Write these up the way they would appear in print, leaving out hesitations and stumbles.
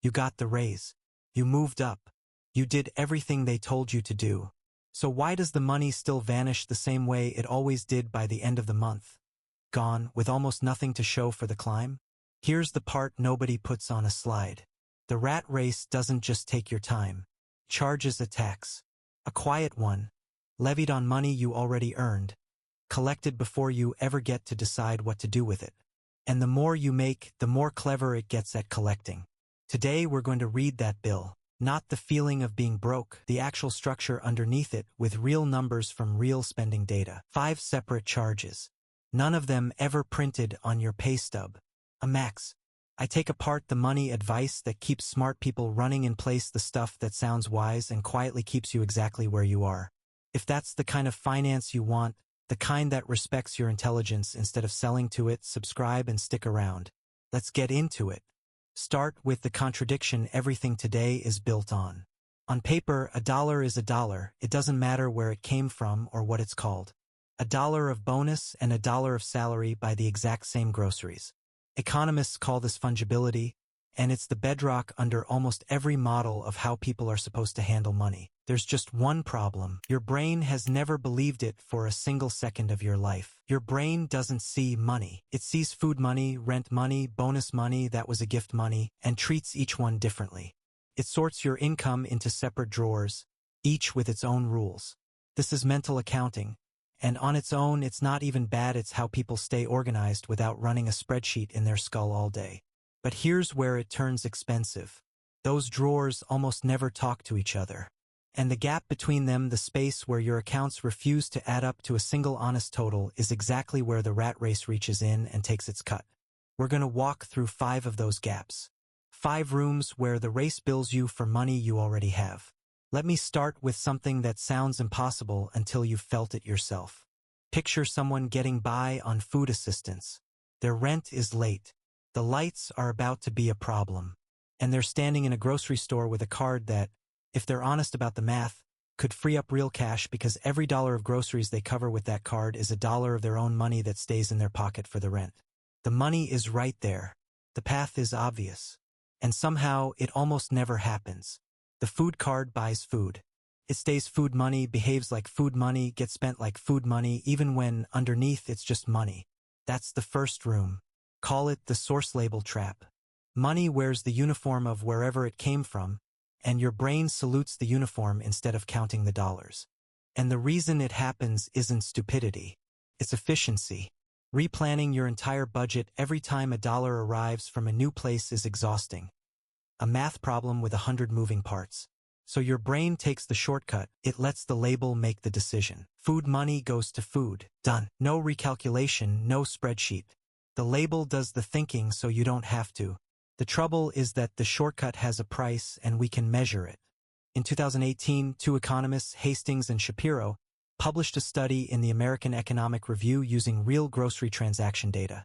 You got the raise. You moved up. You did everything they told you to do. So why does the money still vanish the same way it always did by the end of the month? Gone, with almost nothing to show for the climb? Here's the part nobody puts on a slide. The rat race doesn't just take your time. Charges a tax. A quiet one, levied on money you already earned, collected before you ever get to decide what to do with it. And the more you make, the more clever it gets at collecting. Today we're going to read that bill. Not the feeling of being broke, the actual structure underneath it with real numbers from real spending data. 5 separate charges. None of them ever printed on your pay stub. A max. I take apart the money advice that keeps smart people running in place, the stuff that sounds wise and quietly keeps you exactly where you are. If that's the kind of finance you want, the kind that respects your intelligence instead of selling to it, subscribe and stick around. Let's get into it. Start with the contradiction everything today is built on. On paper, $1 is $1. It doesn't matter where it came from or what it's called. $1 of bonus and $1 of salary buy the exact same groceries. Economists call this fungibility, and it's the bedrock under almost every model of how people are supposed to handle money. There's just one problem. Your brain has never believed it for a single second of your life. Your brain doesn't see money. It sees food money, rent money, bonus money, that was a gift money, and treats each one differently. It sorts your income into separate drawers, each with its own rules. This is mental accounting, and on its own it's not even bad. It's how people stay organized without running a spreadsheet in their skull all day. But here's where it turns expensive. Those drawers almost never talk to each other. And the gap between them, the space where your accounts refuse to add up to a single honest total, is exactly where the rat race reaches in and takes its cut. We're going to walk through 5 of those gaps. 5 rooms where the race bills you for money you already have. Let me start with something that sounds impossible until you've felt it yourself. Picture someone getting by on food assistance. Their rent is late. The lights are about to be a problem. And they're standing in a grocery store with a card that, if they're honest about the math, could free up real cash, because every $1 of groceries they cover with that card is $1 of their own money that stays in their pocket for the rent. The money is right there. The path is obvious. And somehow it almost never happens. The food card buys food. It stays food money, behaves like food money, gets spent like food money, even when underneath it's just money. That's the first room. Call it the source label trap. Money wears the uniform of wherever it came from, and your brain salutes the uniform instead of counting the dollars. And the reason it happens isn't stupidity. It's efficiency. Replanning your entire budget every time $1 arrives from a new place is exhausting. A math problem with 100 moving parts. So your brain takes the shortcut. It lets the label make the decision. Food money goes to food. Done. No recalculation, no spreadsheet. The label does the thinking so you don't have to. The trouble is that the shortcut has a price and we can measure it. In 2018, 2 economists, Hastings and Shapiro, published a study in the American Economic Review using real grocery transaction data.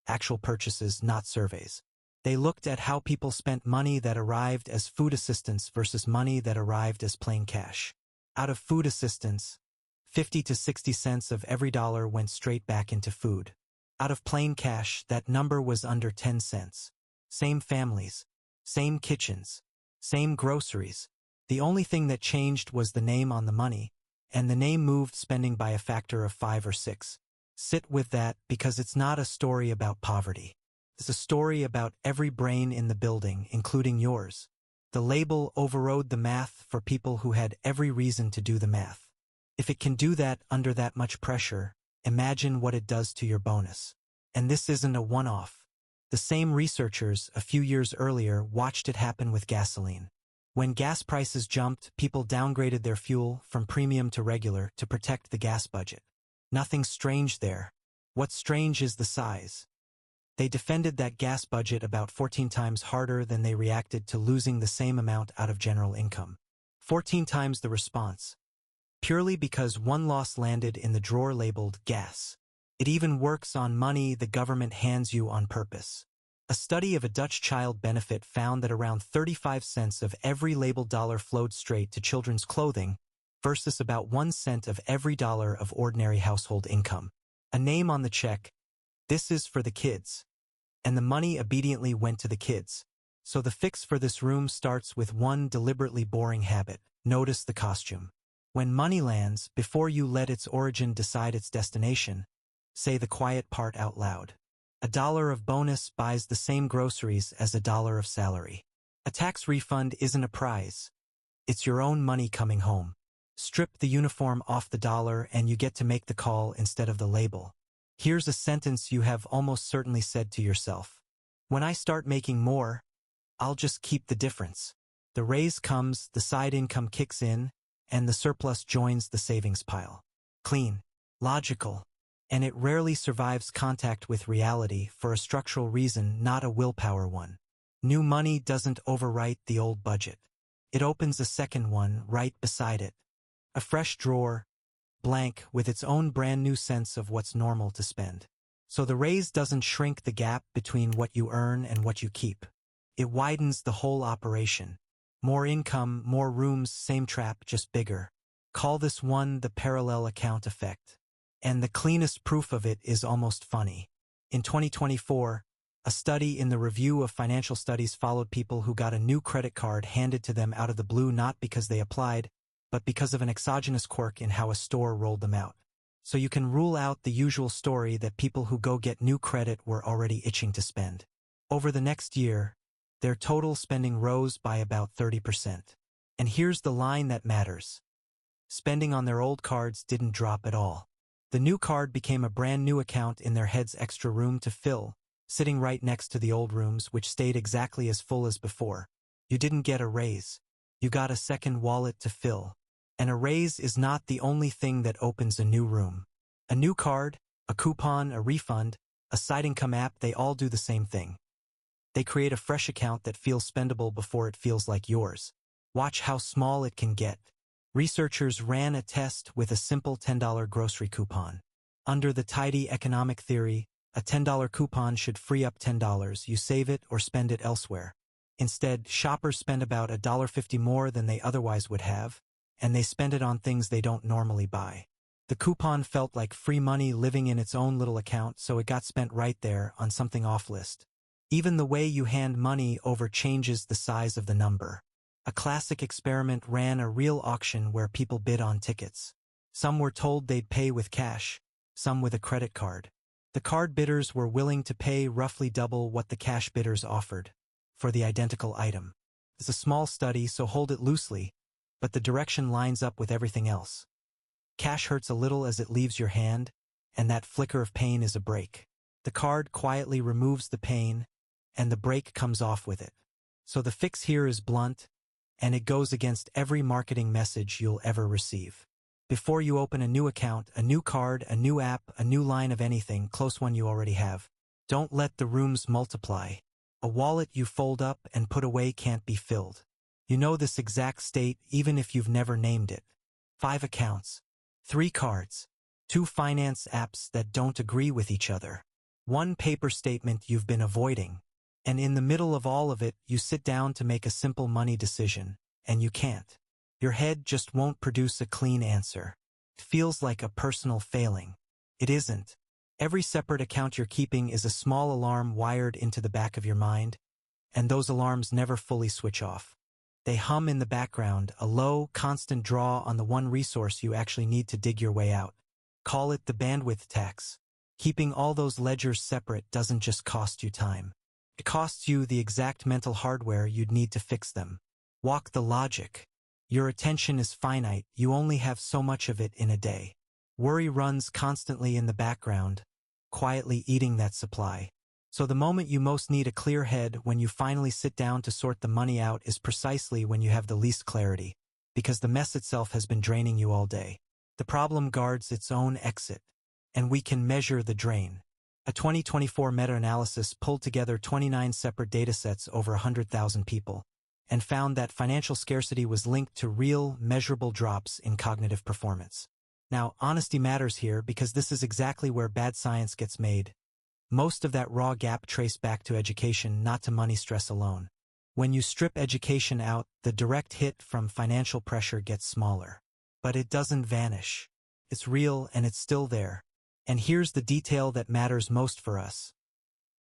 Actual purchases, not surveys. They looked at how people spent money that arrived as food assistance versus money that arrived as plain cash. Out of food assistance, 50 to 60 cents of every dollar went straight back into food. Out of plain cash, that number was under 10 cents. Same families, same kitchens, same groceries. The only thing that changed was the name on the money, and the name moved spending by a factor of 5 or 6. Sit with that, because it's not a story about poverty. It's a story about every brain in the building, including yours. The label overrode the math for people who had every reason to do the math. If it can do that under that much pressure, imagine what it does to your bonus. And this isn't a one-off. The same researchers, a few years earlier, watched it happen with gasoline. When gas prices jumped, people downgraded their fuel from premium to regular to protect the gas budget. Nothing strange there. What's strange is the size. They defended that gas budget about 14 times harder than they reacted to losing the same amount out of general income. 14 times the response. Purely because one loss landed in the drawer labeled gas. It even works on money the government hands you on purpose. A study of a Dutch child benefit found that around 35 cents of every labeled dollar flowed straight to children's clothing versus about 1 cent of every dollar of ordinary household income. A name on the check, "This is for the kids." And the money obediently went to the kids. So the fix for this room starts with one deliberately boring habit. Notice the costume. When money lands, before you let its origin decide its destination, say the quiet part out loud. $1 of bonus buys the same groceries as $1 of salary. A tax refund isn't a prize. It's your own money coming home. Strip the uniform off the dollar and you get to make the call instead of the label. Here's a sentence you have almost certainly said to yourself. When I start making more, I'll just keep the difference. The raise comes, the side income kicks in, and the surplus joins the savings pile. Clean, logical, and it rarely survives contact with reality for a structural reason, not a willpower one. New money doesn't overwrite the old budget. It opens a second one right beside it. A fresh drawer, blank, with its own brand new sense of what's normal to spend. So the raise doesn't shrink the gap between what you earn and what you keep. It widens the whole operation. More income, more rooms, same trap, just bigger. Call this one the parallel account effect. And the cleanest proof of it is almost funny. In 2024, a study in the Review of Financial Studies followed people who got a new credit card handed to them out of the blue, not because they applied, but because of an exogenous quirk in how a store rolled them out. So you can rule out the usual story that people who go get new credit were already itching to spend. Over the next year, their total spending rose by about 30%. And here's the line that matters. Spending on their old cards didn't drop at all. The new card became a brand new account in their head's extra room to fill, sitting right next to the old rooms, which stayed exactly as full as before. You didn't get a raise. You got a second wallet to fill. And a raise is not the only thing that opens a new room. A new card, a coupon, a refund, a side income app, they all do the same thing. They create a fresh account that feels spendable before it feels like yours. Watch how small it can get. Researchers ran a test with a simple $10 grocery coupon. Under the tidy economic theory, a $10 coupon should free up $10. You save it or spend it elsewhere. Instead, shoppers spend about $1.50 more than they otherwise would have, and they spend it on things they don't normally buy. The coupon felt like free money living in its own little account, so it got spent right there on something off list. Even the way you hand money over changes the size of the number. A classic experiment ran a real auction where people bid on tickets. Some were told they'd pay with cash, some with a credit card. The card bidders were willing to pay roughly double what the cash bidders offered for the identical item. It's a small study, so hold it loosely, but the direction lines up with everything else. Cash hurts a little as it leaves your hand, and that flicker of pain is a break. The card quietly removes the pain, and the break comes off with it. So the fix here is blunt, and it goes against every marketing message you'll ever receive. Before you open a new account, a new card, a new app, a new line of anything, close one you already have, don't let the rooms multiply. A wallet you fold up and put away can't be filled. You know this exact state even if you've never named it. 5 accounts, 3 cards, 2 finance apps that don't agree with each other, 1 paper statement you've been avoiding, and in the middle of all of it, you sit down to make a simple money decision, and you can't. Your head just won't produce a clean answer. It feels like a personal failing. It isn't. Every separate account you're keeping is a small alarm wired into the back of your mind, and those alarms never fully switch off. They hum in the background, a low, constant draw on the one resource you actually need to dig your way out. Call it the bandwidth tax. Keeping all those ledgers separate doesn't just cost you time. It costs you the exact mental hardware you'd need to fix them. Walk the logic. Your attention is finite, you only have so much of it in a day. Worry runs constantly in the background, quietly eating that supply. So the moment you most need a clear head, when you finally sit down to sort the money out, is precisely when you have the least clarity, because the mess itself has been draining you all day. The problem guards its own exit, and we can measure the drain. A 2024 meta-analysis pulled together 29 separate datasets over 100,000 people, and found that financial scarcity was linked to real, measurable drops in cognitive performance. Now, honesty matters here because this is exactly where bad science gets made. Most of that raw gap traced back to education, not to money stress alone. When you strip education out, the direct hit from financial pressure gets smaller. But it doesn't vanish. It's real and it's still there. And here's the detail that matters most for us.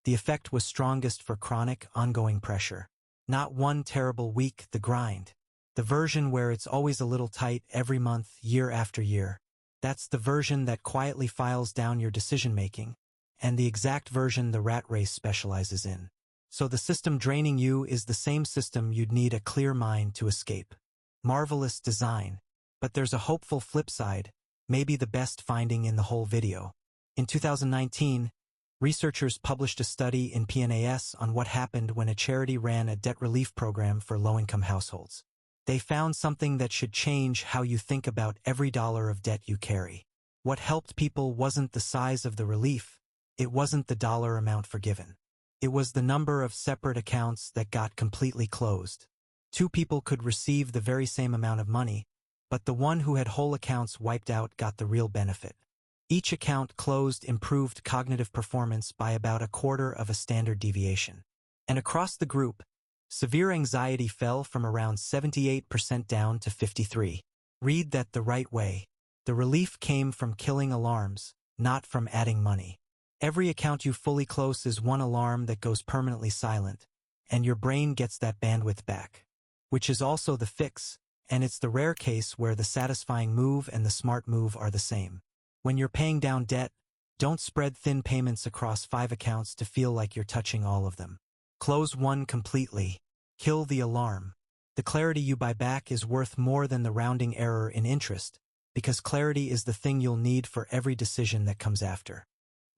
The effect was strongest for chronic, ongoing pressure. Not one terrible week, the grind. The version where it's always a little tight every month, year after year. That's the version that quietly files down your decision-making, and the exact version the rat race specializes in. So the system draining you is the same system you'd need a clear mind to escape. Marvelous design. But there's a hopeful flip side, maybe the best finding in the whole video. In 2019, researchers published a study in PNAS on what happened when a charity ran a debt relief program for low-income households. They found something that should change how you think about every dollar of debt you carry. What helped people wasn't the size of the relief, it wasn't the dollar amount forgiven. It was the number of separate accounts that got completely closed. Two people could receive the very same amount of money, but the one who had whole accounts wiped out got the real benefit. Each account closed improved cognitive performance by about a quarter of a standard deviation. And across the group, severe anxiety fell from around 78% down to 53%. Read that the right way. The relief came from killing alarms, not from adding money. Every account you fully close is one alarm that goes permanently silent, and your brain gets that bandwidth back. Which is also the fix, and it's the rare case where the satisfying move and the smart move are the same. When you're paying down debt, don't spread thin payments across 5 accounts to feel like you're touching all of them. Close one completely. Kill the alarm. The clarity you buy back is worth more than the rounding error in interest, because clarity is the thing you'll need for every decision that comes after.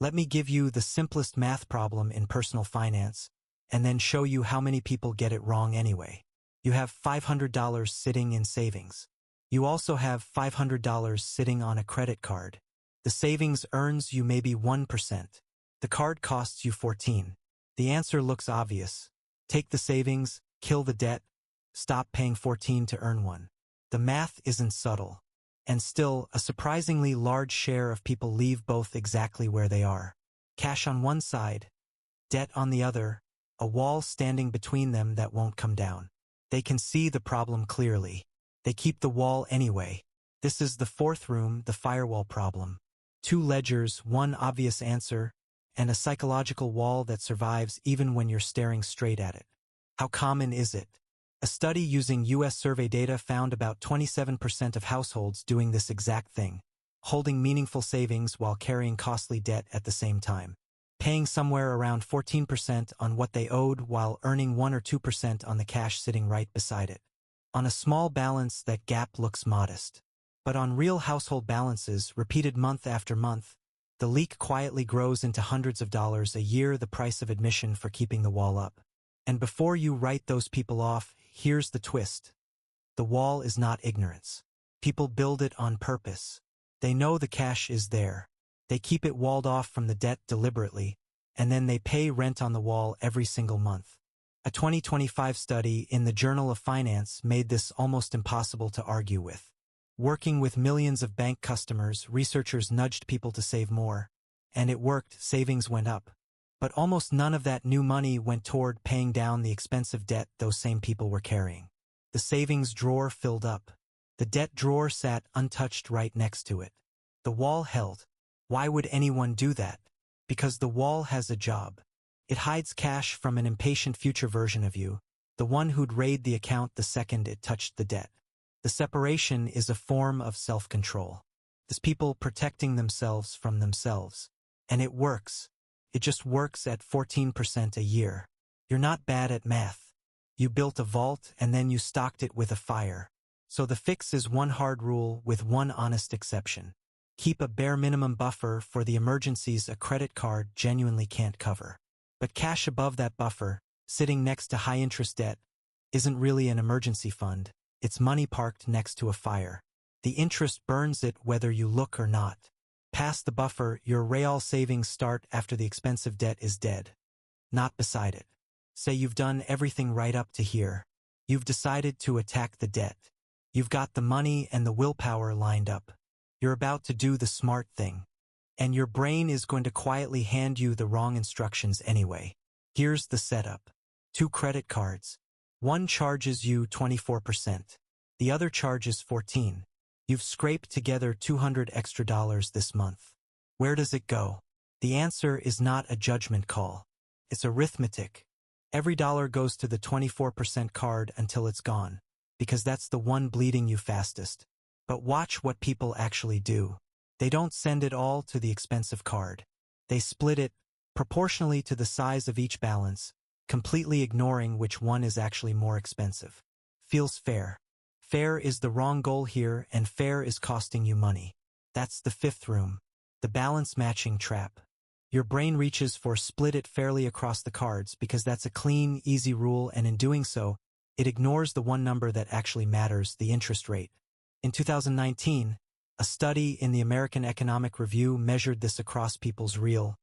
Let me give you the simplest math problem in personal finance, and then show you how many people get it wrong anyway. You have $500 sitting in savings. You also have $500 sitting on a credit card. The savings earns you maybe 1%. The card costs you 14%. The answer looks obvious. Take the savings, kill the debt, stop paying 14 to earn 1. The math isn't subtle. And still, a surprisingly large share of people leave both exactly where they are. Cash on one side, debt on the other, a wall standing between them that won't come down. They can see the problem clearly. They keep the wall anyway. This is the fourth room, the firewall problem. 2 ledgers, one obvious answer, and a psychological wall that survives even when you're staring straight at it. How common is it? A study using U.S. survey data found about 27% of households doing this exact thing, holding meaningful savings while carrying costly debt at the same time, paying somewhere around 14% on what they owed while earning 1 or 2% on the cash sitting right beside it. On a small balance, that gap looks modest. But on real household balances, repeated month after month, the leak quietly grows into hundreds of dollars a year, the price of admission for keeping the wall up. And before you write those people off, here's the twist. The wall is not ignorance. People build it on purpose. They know the cash is there. They keep it walled off from the debt deliberately, and then they pay rent on the wall every single month. A 2025 study in the Journal of Finance made this almost impossible to argue with. Working with millions of bank customers, researchers nudged people to save more. And it worked, savings went up. But almost none of that new money went toward paying down the expensive debt those same people were carrying. The savings drawer filled up. The debt drawer sat untouched right next to it. The wall held. Why would anyone do that? Because the wall has a job. It hides cash from an impatient future version of you, the one who'd raid the account the second it touched the debt. The separation is a form of self-control. It's people protecting themselves from themselves. And it works. It just works at 14% a year. You're not bad at math. You built a vault and then you stocked it with a fire. So the fix is one hard rule with one honest exception. Keep a bare minimum buffer for the emergencies a credit card genuinely can't cover. But cash above that buffer, sitting next to high-interest debt, isn't really an emergency fund. It's money parked next to a fire. The interest burns it whether you look or not. Past the buffer, your real savings start after the expensive debt is dead. Not beside it. Say you've done everything right up to here. You've decided to attack the debt. You've got the money and the willpower lined up. You're about to do the smart thing. And your brain is going to quietly hand you the wrong instructions anyway. Here's the setup. 2 credit cards. One charges you 24%. The other charges 14%. You've scraped together $200 extra this month. Where does it go? The answer is not a judgment call. It's arithmetic. Every dollar goes to the 24% card until it's gone, because that's the one bleeding you fastest. But watch what people actually do. They don't send it all to the expensive card. They split it proportionally to the size of each balance, completely ignoring which one is actually more expensive. Feels fair. Fair is the wrong goal here, and fair is costing you money. That's the fifth room. The balance matching trap. Your brain reaches for split it fairly across the cards because that's a clean, easy rule, and in doing so, it ignores the one number that actually matters, the interest rate. In 2019, a study in the American Economic Review measured this across people's real,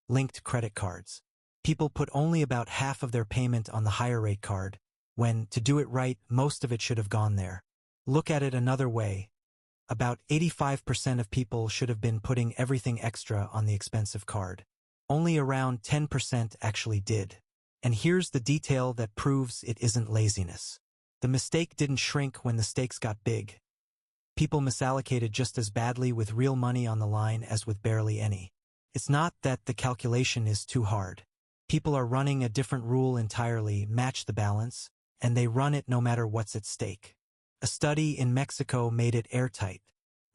linked credit cards. People put only about half of their payment on the higher rate card, when, to do it right, most of it should have gone there. Look at it another way. About 85% of people should have been putting everything extra on the expensive card. Only around 10% actually did. And here's the detail that proves it isn't laziness. The mistake didn't shrink when the stakes got big. People misallocated just as badly with real money on the line as with barely any. It's not that the calculation is too hard. People are running a different rule entirely, match the balance, and they run it no matter what's at stake. A study in Mexico made it airtight.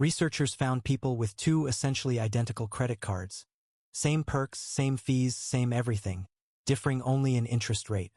Researchers found people with two essentially identical credit cards. Same perks, same fees, same everything, differing only in interest rate.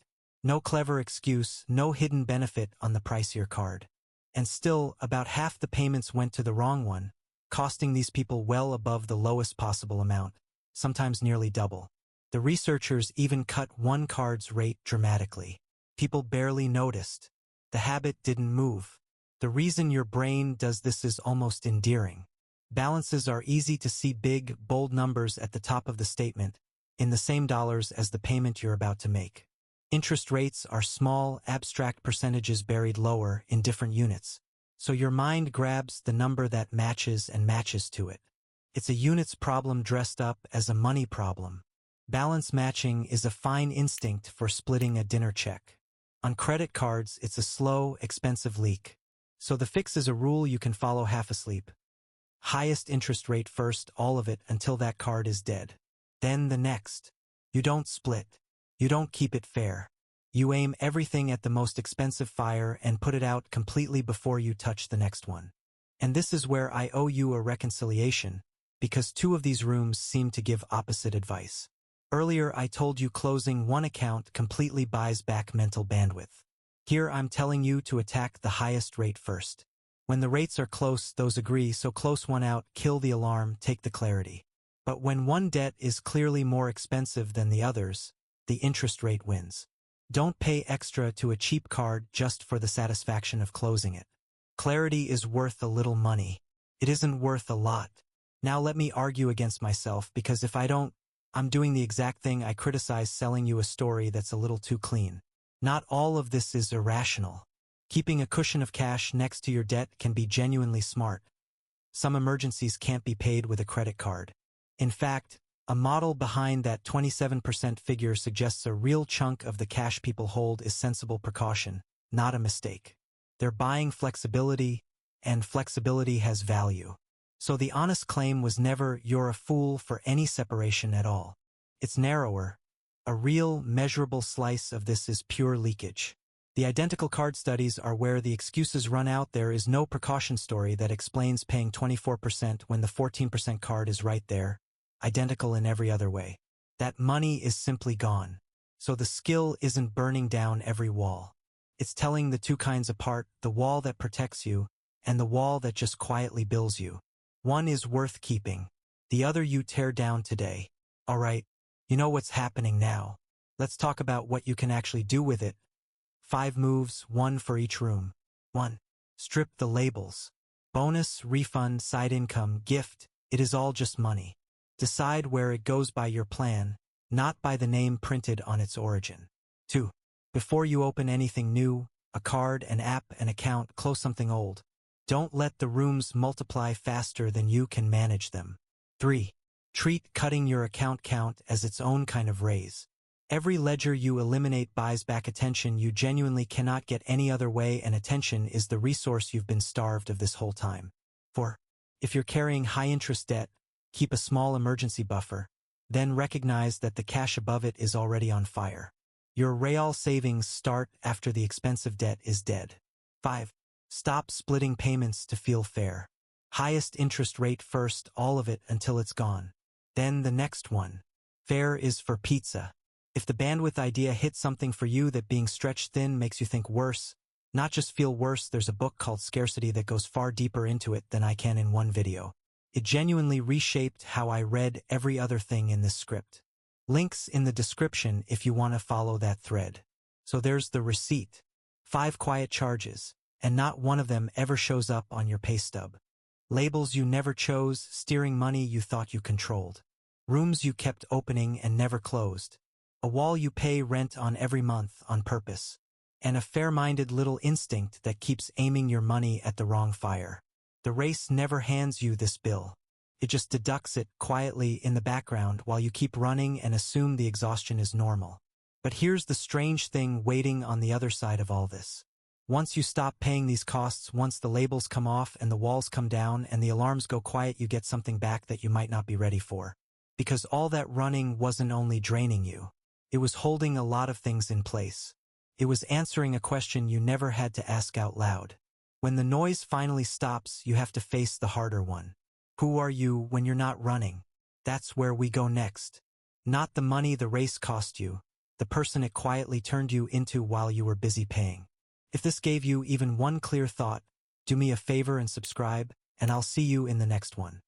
No clever excuse, no hidden benefit on the pricier card. And still, about half the payments went to the wrong one, costing these people well above the lowest possible amount, sometimes nearly double. The researchers even cut one card's rate dramatically. People barely noticed. The habit didn't move. The reason your brain does this is almost endearing. Balances are easy to see big, bold numbers at the top of the statement, in the same dollars as the payment you're about to make. Interest rates are small, abstract percentages buried lower in different units. So your mind grabs the number that matches and matches to it. It's a units problem dressed up as a money problem. Balance matching is a fine instinct for splitting a dinner check. On credit cards, it's a slow, expensive leak. So the fix is a rule you can follow half asleep. Highest interest rate first, all of it until that card is dead. Then the next. You don't split. You don't keep it fair. You aim everything at the most expensive fire and put it out completely before you touch the next one. And this is where I owe you a reconciliation, because two of these rooms seem to give opposite advice. Earlier I told you closing one account completely buys back mental bandwidth. Here I'm telling you to attack the highest rate first. When the rates are close, those agree, so close one out, kill the alarm, take the clarity. But when one debt is clearly more expensive than the others, the interest rate wins. Don't pay extra to a cheap card just for the satisfaction of closing it. Clarity is worth a little money. It isn't worth a lot. Now let me argue against myself, because if I don't, I'm doing the exact thing I criticize, selling you a story that's a little too clean. Not all of this is irrational. Keeping a cushion of cash next to your debt can be genuinely smart. Some emergencies can't be paid with a credit card. In fact, a model behind that 27% figure suggests a real chunk of the cash people hold is sensible precaution, not a mistake. They're buying flexibility, and flexibility has value. So the honest claim was never, you're a fool for any separation at all. It's narrower. A real, measurable slice of this is pure leakage. The identical card studies are where the excuses run out. There is no precaution story that explains paying 24% when the 14% card is right there, identical in every other way. That money is simply gone. So the skill isn't burning down every wall. It's telling the two kinds apart, the wall that protects you, and the wall that just quietly bills you. One is worth keeping. The other you tear down today. All right, you know what's happening now. Let's talk about what you can actually do with it. 5 moves, 1 for each room. 1. Strip the labels. Bonus, refund, side income, gift, it is all just money. Decide where it goes by your plan, not by the name printed on its origin. 2. Before you open anything new, a card, an app, an account, close something old. Don't let the rooms multiply faster than you can manage them. 3. Treat cutting your account count as its own kind of raise. Every ledger you eliminate buys back attention you genuinely cannot get any other way, and attention is the resource you've been starved of this whole time. 4. If you're carrying high-interest debt, keep a small emergency buffer, then recognize that the cash above it is already on fire. Your real savings start after the expensive debt is dead. 5. Stop splitting payments to feel fair. Highest interest rate first, all of it until it's gone. Then the next one. Fair is for pizza. If the bandwidth idea hit something for you that being stretched thin makes you think worse, not just feel worse, there's a book called Scarcity that goes far deeper into it than I can in one video. It genuinely reshaped how I read every other thing in this script. Links in the description if you want to follow that thread. So there's the receipt. 5 quiet charges, and not one of them ever shows up on your pay stub. Labels you never chose, steering money you thought you controlled. Rooms you kept opening and never closed. A wall you pay rent on every month on purpose. And a fair-minded little instinct that keeps aiming your money at the wrong fire. The race never hands you this bill. It just deducts it quietly in the background while you keep running and assume the exhaustion is normal. But here's the strange thing waiting on the other side of all this. Once you stop paying these costs, once the labels come off and the walls come down and the alarms go quiet, you get something back that you might not be ready for. Because all that running wasn't only draining you. It was holding a lot of things in place. It was answering a question you never had to ask out loud. When the noise finally stops, you have to face the harder one. Who are you when you're not running? That's where we go next. Not the money the race cost you, the person it quietly turned you into while you were busy paying. If this gave you even one clear thought, do me a favor and subscribe, and I'll see you in the next one.